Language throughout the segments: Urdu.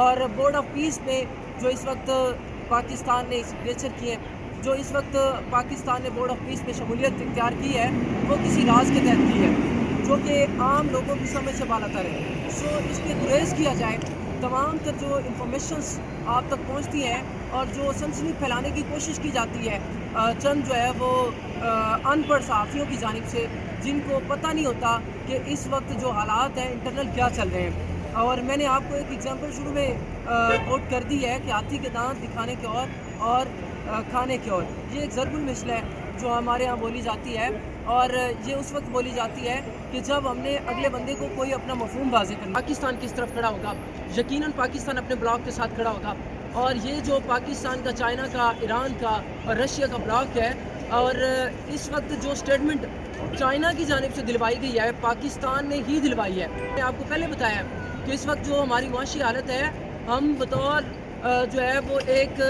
اور بورڈ آف پیس میں جو اس وقت پاکستان نے سگنیچر کیے ہیں، جو اس وقت پاکستان نے بورڈ آف پیس میں شمولیت اختیار کی ہے، وہ کسی راز کے تحت کی ہے جو کہ عام لوگوں کی سمجھ سے بالاتر ہے۔ سو اس پہ گریز کیا جائے، تمام تر جو انفارمیشنز آپ تک پہنچتی ہیں اور جو سنسنی پھیلانے کی کوشش کی جاتی ہے چند جو ہے وہ ان پڑھ صحافیوں کی جانب سے، جن کو پتہ نہیں ہوتا کہ اس وقت جو حالات ہیں انٹرنل کیا چل رہے ہیں۔ اور میں نے آپ کو ایک ایگزامپل شروع میں کوٹ کر دی ہے کہ ہاتھی کے دانت دکھانے کے اور کھانے کے اور، یہ ایک ضرب المثل ہے جو ہمارے ہاں بولی جاتی ہے، اور یہ اس وقت بولی جاتی ہے کہ جب ہم نے اگلے بندے کو کوئی اپنا مفہوم واضح کرنا۔ پاکستان کس طرف کھڑا ہوگا؟ یقیناً پاکستان اپنے بلاک کے ساتھ کھڑا ہوگا، اور یہ جو پاکستان کا، چائنا کا، ایران کا اور رشیا کا بلاک ہے، اور اس وقت جو سٹیٹمنٹ چائنا کی جانب سے دلوائی گئی ہے پاکستان نے ہی دلوائی ہے۔ میں نے آپ کو پہلے بتایا کہ اس وقت جو ہماری معاشی حالت ہے، ہم بطور جو ہے وہ ایک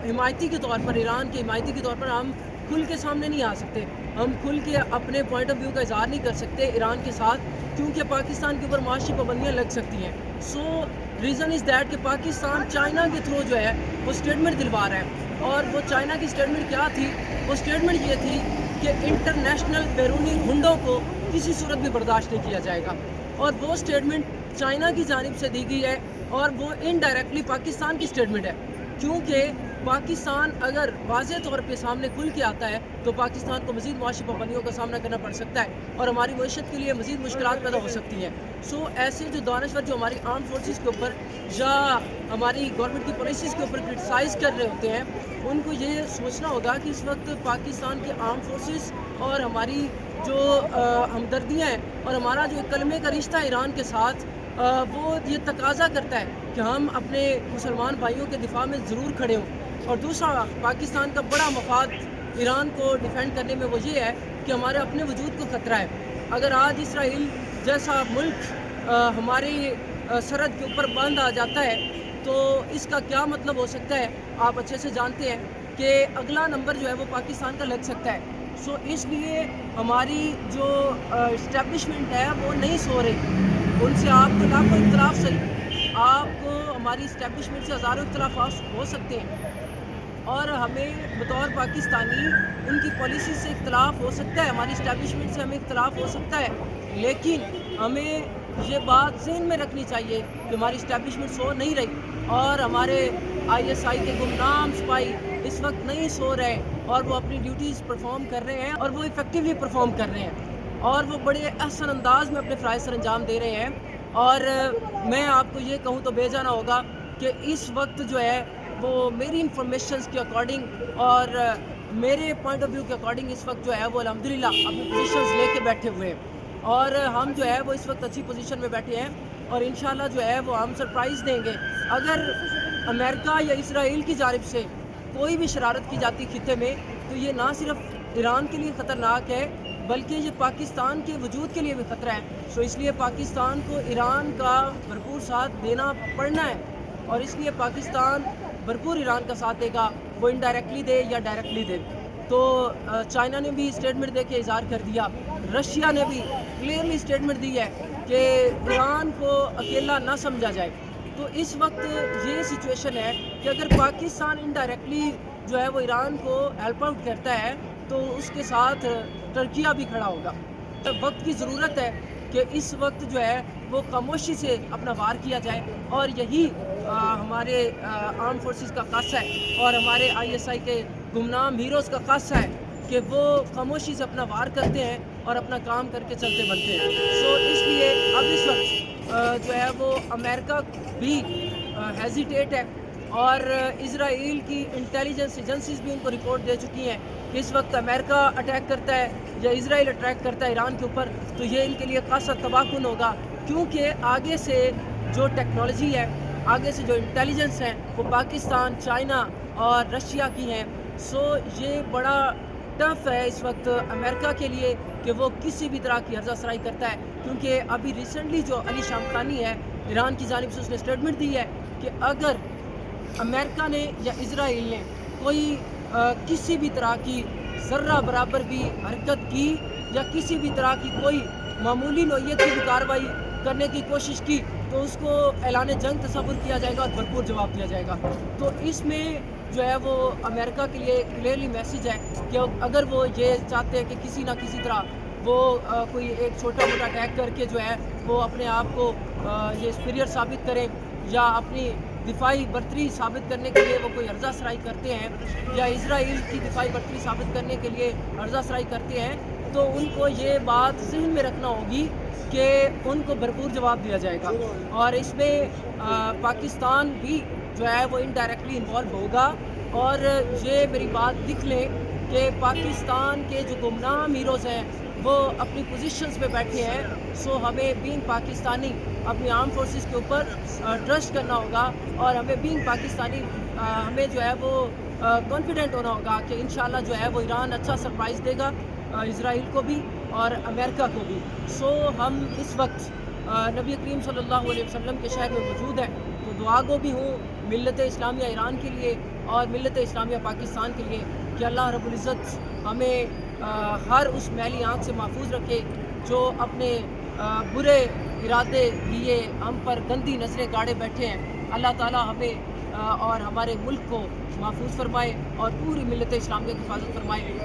حمایتی کے طور پر، ایران کے حمایتی کے طور پر ہم کھل کے سامنے نہیں آ سکتے، ہم کھل کے اپنے پوائنٹ آف ویو کا اظہار نہیں کر سکتے ایران کے ساتھ، کیونکہ پاکستان کے اوپر معاشی پابندیاں لگ سکتی ہیں۔ سو ریزن از دیٹ کہ پاکستان چائنا کے تھرو جو ہے وہ اسٹیٹمنٹ دلوا رہا ہے، اور وہ چائنا کی اسٹیٹمنٹ کیا تھی؟ وہ اسٹیٹمنٹ یہ تھی کہ انٹرنیشنل بیرونی گنڈوں کو کسی صورت بھی برداشت نہیں کیا جائے گا، اور وہ اسٹیٹمنٹ چائنا کی جانب سے دی گئی ہے، اور وہ انڈائریکٹلی پاکستان کی اسٹیٹمنٹ ہے، کیونکہ پاکستان اگر واضح طور پہ سامنے کھل کے آتا ہے تو پاکستان کو مزید معاشی پابندیوں کا سامنا کرنا پڑ سکتا ہے، اور ہماری معیشت کے لیے مزید مشکلات پیدا ہو سکتی ہیں۔ سو ایسے جو دانشور جو ہماری آرم فورسز کے اوپر یا ہماری گورنمنٹ کی پالیسیز کے اوپر کرٹیسائز کر رہے ہوتے ہیں، ان کو یہ سوچنا ہوگا کہ اس وقت پاکستان کے آرم فورسز اور ہماری جو ہمدردیاں ہیں اور ہمارا جو کلمے کا رشتہ ہے ایران کے ساتھ، وہ یہ تقاضا کرتا ہے کہ ہم اپنے مسلمان بھائیوں کے دفاع میں ضرور کھڑے ہوں۔ اور دوسرا، پاکستان کا بڑا مفاد ایران کو ڈیفینڈ کرنے میں وہ یہ ہے کہ ہمارے اپنے وجود کو خطرہ ہے۔ اگر آج اسرائیل جیسا ملک ہماری سرحد کے اوپر بند آ جاتا ہے تو اس کا کیا مطلب ہو سکتا ہے، آپ اچھے سے جانتے ہیں کہ اگلا نمبر جو ہے وہ پاکستان کا لگ سکتا ہے۔ سو اس لیے ہماری جو اسٹیبلشمنٹ ہے وہ نہیں سو رہی، ان سے آپ کو لاکھوں اختلاف صحیح، آپ کو ہماری اسٹیبلشمنٹ سے ہزاروں اختلافات ہو سکتے ہیں، اور ہمیں بطور پاکستانی ان کی پالیسی سے اختلاف ہو سکتا ہے، ہماری اسٹیبلشمنٹ سے ہمیں اختلاف ہو سکتا ہے، لیکن ہمیں یہ بات ذہن میں رکھنی چاہیے کہ ہماری اسٹیبلشمنٹ سو نہیں رہی، اور ہمارے ISI کے گمنام سپاہی اس وقت نہیں سو رہے، اور وہ اپنی ڈیوٹیز پرفارم کر رہے ہیں، اور وہ افیکٹولی پرفارم کر رہے ہیں، اور وہ بڑے احسن انداز میں اپنے فرائض سر انجام دے رہے ہیں۔ اور میں آپ کو یہ کہوں تو بے جانا ہوگا کہ اس وقت جو ہے وہ میری انفارمیشنز کے اکارڈنگ اور میرے پوائنٹ آف ویو کے اکارڈنگ اس وقت جو ہے وہ الحمدللہ اپنی پوزیشنز لے کے بیٹھے ہوئے ہیں، اور ہم جو ہے وہ اس وقت اچھی پوزیشن میں بیٹھے ہیں، اور انشاءاللہ جو ہے وہ ہم سرپرائز دیں گے۔ اگر امریکہ یا اسرائیل کی جانب سے کوئی بھی شرارت کی جاتی خطے میں تو یہ نہ صرف ایران کے لیے خطرناک ہے بلکہ یہ پاکستان کے وجود کے لیے بھی خطرہ ہے۔ سو اس لیے پاکستان کو ایران کا بھرپور ساتھ دینا پڑنا ہے، اور اس لیے پاکستان بھرپور ایران کا ساتھ دے گا، وہ انڈائریکٹلی دے یا ڈائریکٹلی دے۔ تو چائنا نے بھی اسٹیٹمنٹ دے کے اظہار کر دیا، رشیا نے بھی کلیئرلی اسٹیٹمنٹ دی ہے کہ ایران کو اکیلا نہ سمجھا جائے۔ تو اس وقت یہ سچویشن ہے کہ اگر پاکستان انڈائریکٹلی جو ہے وہ ایران کو ہیلپ آؤٹ کرتا ہے تو اس کے ساتھ ترکیہ بھی کھڑا ہوگا۔ وقت کی ضرورت ہے کہ اس وقت جو ہے وہ خاموشی سے اپنا وار کیا جائے، اور یہی ہمارے آرم فورسز کا خاصہ ہے، اور ہمارے ISI کے گمنام ہیروز کا خاصہ ہے کہ وہ خاموشی سے اپنا وار کرتے ہیں اور اپنا کام کر کے چلتے بنتے ہیں۔ سو اس لیے اب اس وقت جو ہے وہ امریکہ بھی ہیزیٹیٹ ہے، اور اسرائیل کی انٹیلیجنس ایجنسیز بھی ان کو رپورٹ دے چکی ہیں کہ اس وقت امریکہ اٹیک کرتا ہے یا اسرائیل اٹیک کرتا ہے ایران کے اوپر تو یہ ان کے لیے خاصا تباہ کن ہوگا، کیونکہ آگے سے جو ٹیکنالوجی ہے، آگے سے جو انٹیلیجنس ہے وہ پاکستان، چائنا اور رشیا کی ہیں۔ سو یہ بڑا ٹف ہے اس وقت امریکہ کے لیے کہ وہ کسی بھی طرح کی ہرزہ سرائی کرتا ہے، کیونکہ ابھی ریسنٹلی جو علی شامخانی ہے ایران کی جانب سے اس نے اسٹیٹمنٹ دی ہے کہ اگر امریکہ نے یا اسرائیل نے کوئی کسی بھی طرح کی ذرہ برابر بھی حرکت کی یا کسی بھی طرح کی کوئی معمولی نوعیت کی بھی کارروائی کرنے کی کوشش کی تو اس کو اعلان جنگ تصور کیا جائے گا اور بھرپور جواب دیا جائے گا. تو اس میں جو ہے وہ امریکہ کے لیے کلیئرلی میسیج ہے کہ اگر وہ یہ چاہتے ہیں کہ کسی نہ کسی طرح وہ کوئی ایک چھوٹا موٹا اٹیک کر کے جو ہے وہ اپنے آپ کو یہ سپیریئر ثابت کریں یا اپنی دفاعی برتری ثابت کرنے کے لیے وہ کوئی عرضہ سرائی کرتے ہیں یا اسرائیل کی دفاعی برتری ثابت کرنے کے لیے عرضہ سرائی کرتے ہیں تو ان کو یہ بات ذہن میں رکھنا ہوگی کہ ان کو بھرپور جواب دیا جائے گا. اور اس میں پاکستان بھی جو ہے وہ انڈائریکٹلی انوالو ہوگا. اور یہ میری بات لکھ لیں کہ پاکستان کے جو گمنام ہیروز ہیں وہ اپنی پوزیشنز پہ بیٹھے ہیں. سو ہمیں بینگ پاکستانی اپنی آرم فورسز کے اوپر ٹرسٹ کرنا ہوگا اور ہمیں بینگ پاکستانی ہمیں جو ہے وہ کانفیڈنٹ ہونا ہوگا کہ انشاءاللہ جو ہے وہ ایران اچھا سرپرائز دے گا اسرائیل کو بھی اور امریکہ کو بھی. سو ہم اس وقت نبی کریم صلی اللہ علیہ وسلم کے شہر میں موجود ہیں تو دعا گو بھی ہوں ملت اسلامیہ ایران کے لیے اور ملت اسلامیہ پاکستان کے لیے کہ اللہ رب العزت ہمیں ہر اس میلی آنکھ سے محفوظ رکھے جو اپنے برے ارادے لیے ہم پر گندی نظریں گاڑے بیٹھے ہیں. اللہ تعالی ہمیں اور ہمارے ملک کو محفوظ فرمائے اور پوری ملت اسلامیہ کی حفاظت فرمائے.